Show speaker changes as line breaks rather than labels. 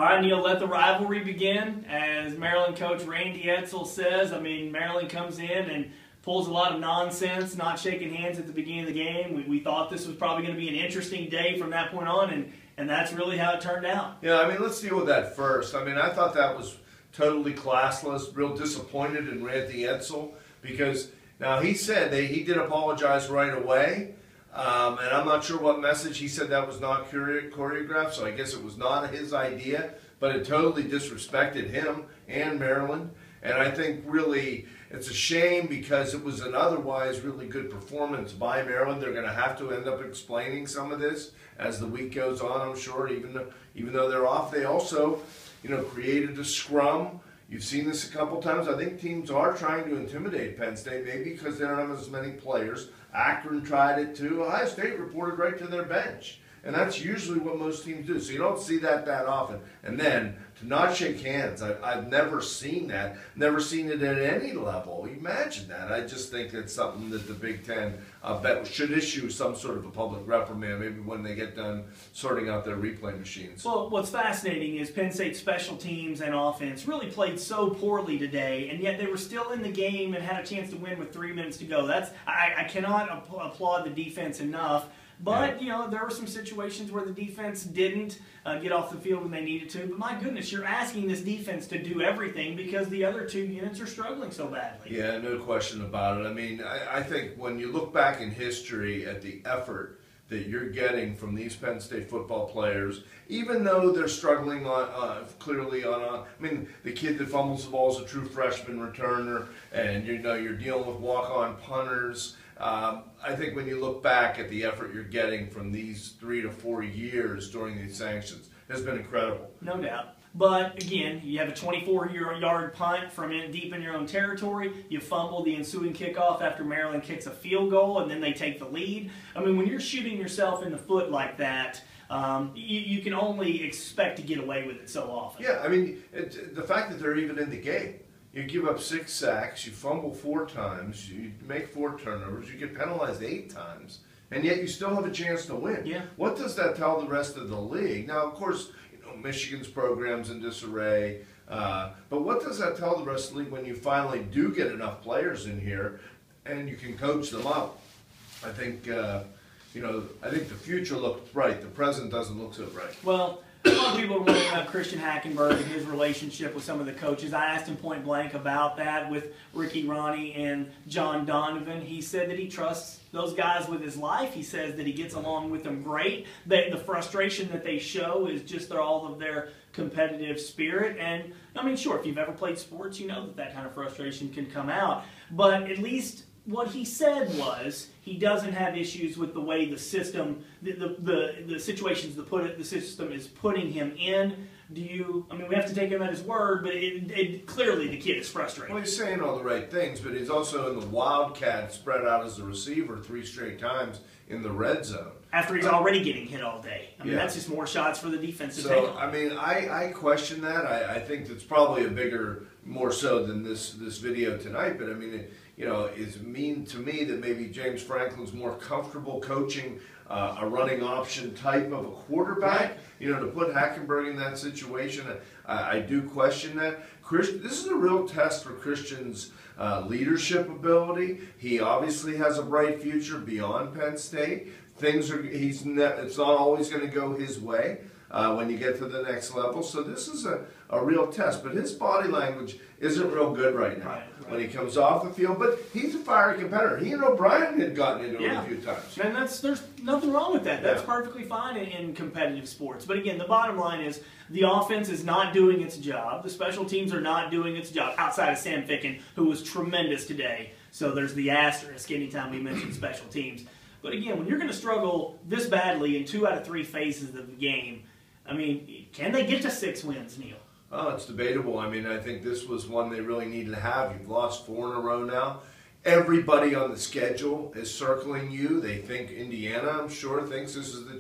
All right, Neil, let the rivalry begin. As Maryland coach Randy Edsall says, I mean, Maryland comes in and pulls a lot of nonsense, not shaking hands at the beginning of the game. We thought this was probably going to be an interesting day from that point on, and that's really how it turned out.
Yeah, I mean, let's deal with that first. I mean, I thought that was totally classless, real disappointed in Randy Edsall, because now he said he did apologize right away, and I'm not sure what message. He said that was not choreographed, so I guess it was not his idea, but it totally disrespected him and Maryland. And I think really it's a shame because it was an otherwise really good performance by Maryland. They're going to have to end up explaining some of this as the week goes on, I'm sure, even though they're off. They also, created a scrum. You've seen this a couple times. I think teams are trying to intimidate Penn State, maybe because they don't have as many players. Akron tried it too. Ohio State reported right to their bench. And that's usually what most teams do. So you don't see that often. And then to not shake hands, I've never seen that. Never seen it at any level. Imagine that. I just think it's something that the Big Ten should issue some sort of a public reprimand, maybe when they get done sorting out their replay machines.
Well, what's fascinating is Penn State's special teams and offense really played so poorly today, and yet they were still in the game and had a chance to win with 3 minutes to go. I cannot applaud the defense enough. But, there were some situations where the defense didn't get off the field when they needed to. But my goodness, you're asking this defense to do everything because the other two units are struggling so badly.
Yeah, no question about it. I mean, I think when you look back in history at the effort that you're getting from these Penn State football players, even though they're struggling clearly on I mean, the kid that fumbles the ball is a true freshman returner, and you're dealing with walk-on punters. I think when you look back at the effort you're getting from these 3 to 4 years during these sanctions, has been incredible.
No doubt. But again, you have a 24-yard punt from deep in your own territory. You fumble the ensuing kickoff after Maryland kicks a field goal, and then they take the lead. I mean, when you're shooting yourself in the foot like that, you can only expect to get away with it so often.
Yeah, I mean, the fact that they're even in the game. You give up 6 sacks, you fumble 4 times, you make 4 turnovers, you get penalized 8 times, and yet you still have a chance to win.
Yeah.
What does that tell the rest of the league? Now, of course, Michigan's program's in disarray, but what does that tell the rest of the league when you finally do get enough players in here and you can coach them up? I think, I think the future looks bright. The present doesn't look so bright.
Well, a lot of people are wondering about Christian Hackenberg and his relationship with some of the coaches. I asked him point blank about that with Ricky Ronnie and John Donovan. He said that he trusts those guys with his life. He says that he gets along with them great. The frustration that they show is just all of their competitive spirit. And, I mean, sure, if you've ever played sports, you know that kind of frustration can come out. But at least what he said was he doesn't have issues with the way the system, the situations the system is putting him in. I mean, we have to take him at his word, but clearly the kid is frustrated.
Well, he's saying all the right things, but he's also in the Wildcat spread out as a receiver 3 straight times in the red zone.
After he's already getting hit all day. I mean, that's just more shots for the defense to take on.
I mean, I question that. I think it's probably more so than this video tonight, but I mean, it's mean to me that maybe James Franklin's more comfortable coaching a running option type of a quarterback. Right. To put Hackenberg in that situation, I do question that. This is a real test for Christian's leadership ability. He obviously has a bright future beyond Penn State. It's not always going to go his way when you get to the next level. So this is a real test. But his body language isn't real good right now when he comes off the field. But he's a fiery competitor. He and O'Brien had gotten into it a few times.
And there's nothing wrong with that. That's perfectly fine in competitive sports. But again, the bottom line is the offense is not doing its job. The special teams are not doing its job outside of Sam Ficken, who was tremendous today. So there's the asterisk anytime we mention special teams. But again, when you're going to struggle this badly in 2 out of 3 phases of the game, I mean, can they get to 6 wins, Neil?
Oh, it's debatable. I mean, I think this was one they really needed to have. You've lost 4 in a row now. Everybody on the schedule is circling you. They think Indiana, I'm sure, thinks this is the